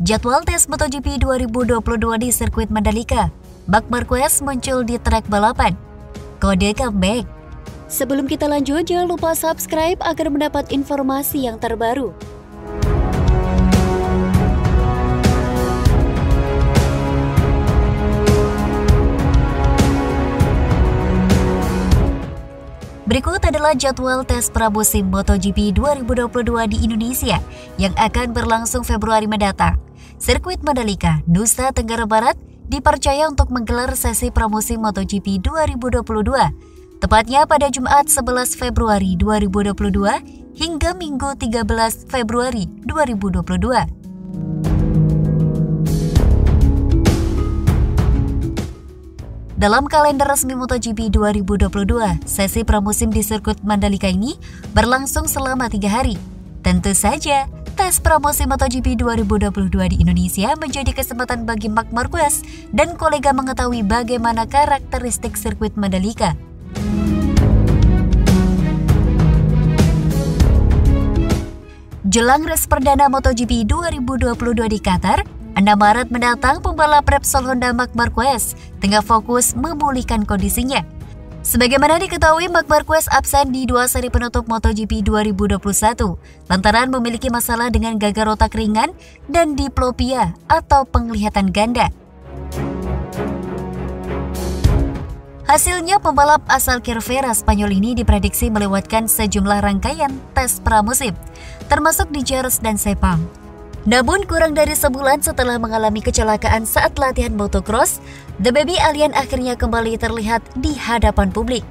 Jadwal tes MotoGP 2022 di sirkuit Mandalika. Marc Marquez muncul di trek balapan. Kode comeback. Sebelum kita lanjut, jangan lupa subscribe agar mendapat informasi yang terbaru. Berikut adalah jadwal tes pramusim MotoGP 2022 di Indonesia yang akan berlangsung Februari mendatang. Sirkuit Mandalika, Nusa Tenggara Barat, dipercaya untuk menggelar sesi pramusim MotoGP 2022, tepatnya pada Jumat 11 Februari 2022 hingga Minggu 13 Februari 2022. Dalam kalender resmi MotoGP 2022, sesi pramusim di sirkuit Mandalika ini berlangsung selama 3 hari. Tentu saja, tes pramusim MotoGP 2022 di Indonesia menjadi kesempatan bagi Marc Marquez dan kolega mengetahui bagaimana karakteristik sirkuit Mandalika. Jelang race perdana MotoGP 2022 di Qatar, 6 Maret mendatang, pembalap Repsol Honda Marc Marquez tengah fokus memulihkan kondisinya. Sebagaimana diketahui, Marc Marquez absen di 2 seri penutup MotoGP 2021 lantaran memiliki masalah dengan gagal otak ringan dan diplopia atau penglihatan ganda. Hasilnya, pembalap asal Cervera Spanyol ini diprediksi melewatkan sejumlah rangkaian tes pramusim, termasuk di Jerez dan Sepang. Namun kurang dari sebulan setelah mengalami kecelakaan saat latihan motocross, The Baby Alien akhirnya kembali terlihat di hadapan publik.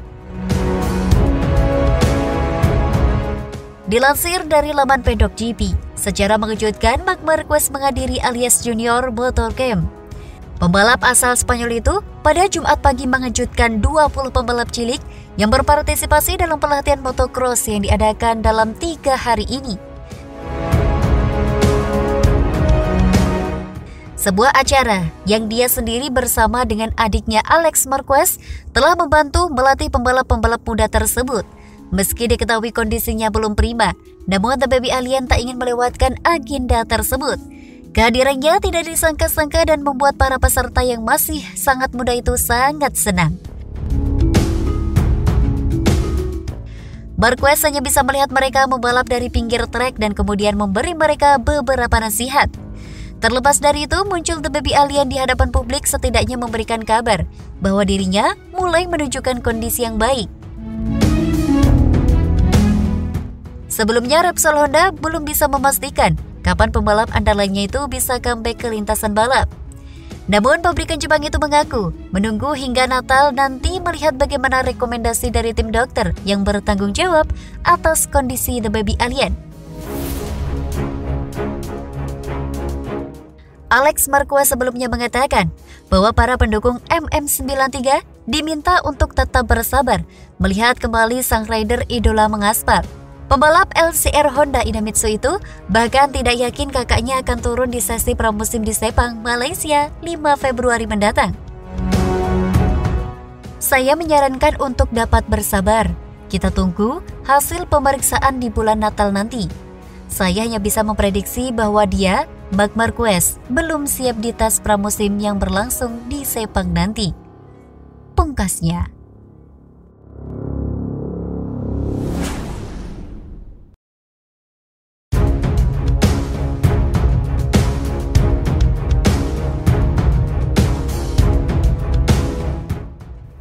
Dilansir dari laman Paddock GP, secara mengejutkan Marc Marquez menghadiri Alias Junior Motorcamp. Pembalap asal Spanyol itu pada Jumat pagi mengejutkan 20 pembalap cilik yang berpartisipasi dalam pelatihan motocross yang diadakan dalam 3 hari ini. Sebuah acara yang dia sendiri bersama dengan adiknya Alex Marquez telah membantu melatih pembalap-pembalap muda tersebut. Meski diketahui kondisinya belum prima, namun The Baby Alien tak ingin melewatkan agenda tersebut. Kehadirannya tidak disangka-sangka dan membuat para peserta yang masih sangat muda itu sangat senang. Marquez hanya bisa melihat mereka membalap dari pinggir trek dan kemudian memberi mereka beberapa nasihat. Terlepas dari itu, muncul The Baby Alien di hadapan publik setidaknya memberikan kabar bahwa dirinya mulai menunjukkan kondisi yang baik. Sebelumnya, Repsol Honda belum bisa memastikan kapan pembalap andalannya itu bisa comeback ke lintasan balap. Namun, pabrikan Jepang itu mengaku menunggu hingga Natal nanti melihat bagaimana rekomendasi dari tim dokter yang bertanggung jawab atas kondisi The Baby Alien. Alex Marquez sebelumnya mengatakan bahwa para pendukung MM93 diminta untuk tetap bersabar melihat kembali sang rider idola mengaspal. Pembalap LCR Honda Inamitsu itu bahkan tidak yakin kakaknya akan turun di sesi pramusim di Sepang, Malaysia 5 Februari mendatang. Saya menyarankan untuk dapat bersabar. Kita tunggu hasil pemeriksaan di bulan Natal nanti. Saya hanya bisa memprediksi bahwa dia, Marc Marquez, belum siap di tes pramusim yang berlangsung di Sepang nanti, pungkasnya.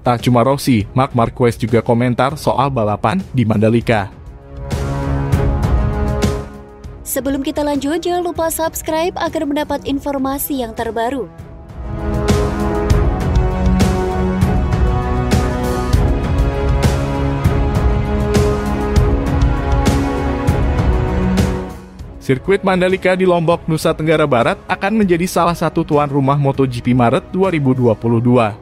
Tak cuma Rossi, Marc Marquez juga komentar soal balapan di Mandalika. Sebelum kita lanjut, jangan lupa subscribe agar mendapat informasi yang terbaru. Sirkuit Mandalika di Lombok, Nusa Tenggara Barat akan menjadi salah satu tuan rumah MotoGP Maret 2022.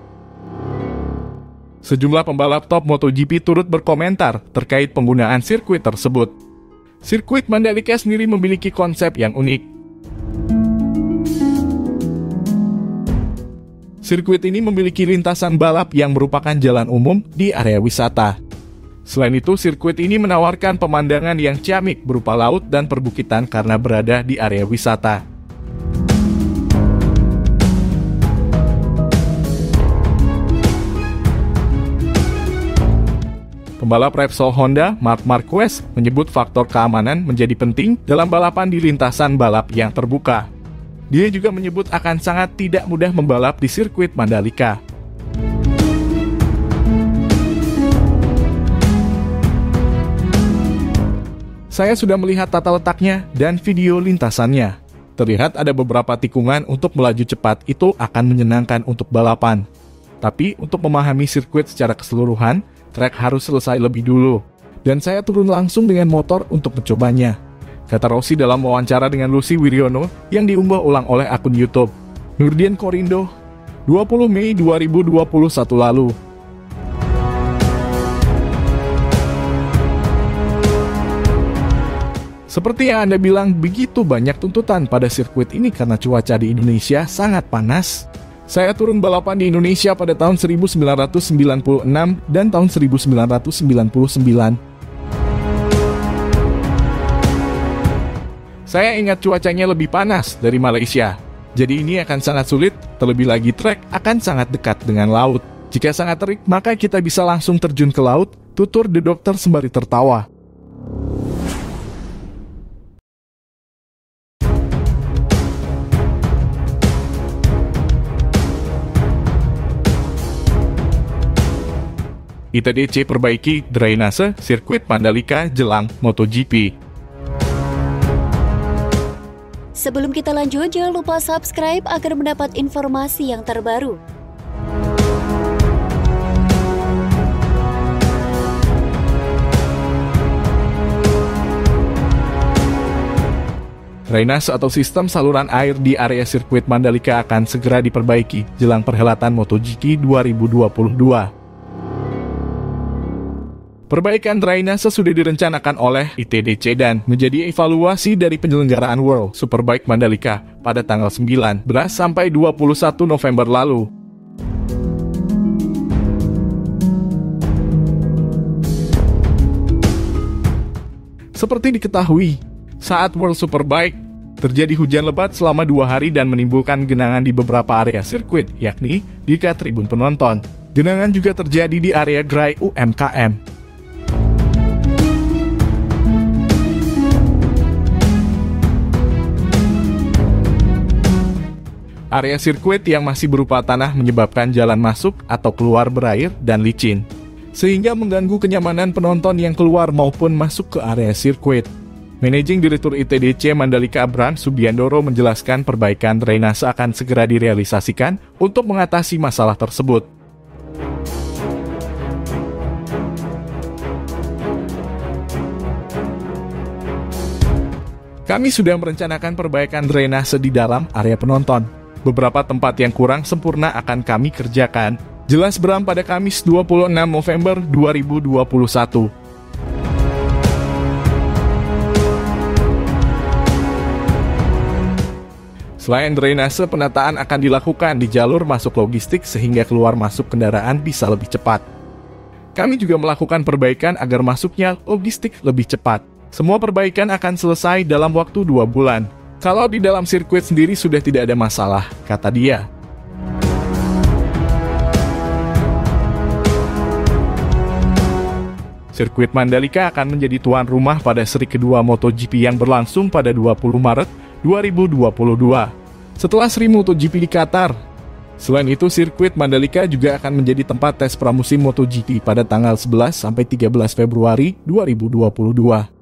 Sejumlah pembalap top MotoGP turut berkomentar terkait penggunaan sirkuit tersebut. Sirkuit Mandalika sendiri memiliki konsep yang unik. Sirkuit ini memiliki lintasan balap yang merupakan jalan umum di area wisata. Selain itu, sirkuit ini menawarkan pemandangan yang ciamik berupa laut dan perbukitan karena berada di area wisata. Pembalap Repsol Honda, Marc Marquez, menyebut faktor keamanan menjadi penting dalam balapan di lintasan balap yang terbuka. Dia juga menyebut akan sangat tidak mudah membalap di sirkuit Mandalika. Saya sudah melihat tata letaknya dan video lintasannya. Terlihat ada beberapa tikungan untuk melaju cepat, itu akan menyenangkan untuk balapan. Tapi untuk memahami sirkuit secara keseluruhan, trek harus selesai lebih dulu. Dan saya turun langsung dengan motor untuk mencobanya, kata Rossi dalam wawancara dengan Lucy Wiryono yang diunggah ulang oleh akun YouTube. Nurdian Korindo, 20 Mei 2021 lalu. Seperti yang Anda bilang, begitu banyak tuntutan pada sirkuit ini karena cuaca di Indonesia sangat panas. Saya turun balapan di Indonesia pada tahun 1996 dan tahun 1999. Saya ingat cuacanya lebih panas dari Malaysia. Jadi ini akan sangat sulit, terlebih lagi trek akan sangat dekat dengan laut. Jika sangat terik, maka kita bisa langsung terjun ke laut, tutur The Doctor sembari tertawa. ITDC perbaiki drainase sirkuit Mandalika jelang MotoGP. Sebelum kita lanjut, jangan lupa subscribe agar mendapat informasi yang terbaru. Drainase atau sistem saluran air di area sirkuit Mandalika akan segera diperbaiki jelang perhelatan MotoGP 2022. Perbaikan drainase sudah direncanakan oleh ITDC dan menjadi evaluasi dari penyelenggaraan World Superbike Mandalika pada tanggal 19 sampai 21 November lalu. Seperti diketahui, saat World Superbike terjadi hujan lebat selama 2 hari dan menimbulkan genangan di beberapa area sirkuit, yakni di tribun penonton. Genangan juga terjadi di area gerai UMKM. Area sirkuit yang masih berupa tanah menyebabkan jalan masuk atau keluar berair dan licin, sehingga mengganggu kenyamanan penonton yang keluar maupun masuk ke area sirkuit. Managing Direktur ITDC Mandalika Brand Subiandoro menjelaskan perbaikan drainase akan segera direalisasikan untuk mengatasi masalah tersebut. Kami sudah merencanakan perbaikan drainase di dalam area penonton. Beberapa tempat yang kurang sempurna akan kami kerjakan. Jelas Bram pada Kamis 26 November 2021. Selain drainase, penataan akan dilakukan di jalur masuk logistik sehingga keluar masuk kendaraan bisa lebih cepat. Kami juga melakukan perbaikan agar masuknya logistik lebih cepat. Semua perbaikan akan selesai dalam waktu 2 bulan. Kalau di dalam sirkuit sendiri sudah tidak ada masalah, kata dia. Sirkuit Mandalika akan menjadi tuan rumah pada seri kedua MotoGP yang berlangsung pada 20 Maret 2022, setelah seri MotoGP di Qatar. Selain itu, sirkuit Mandalika juga akan menjadi tempat tes pramusim MotoGP pada tanggal 11 sampai 13 Februari 2022.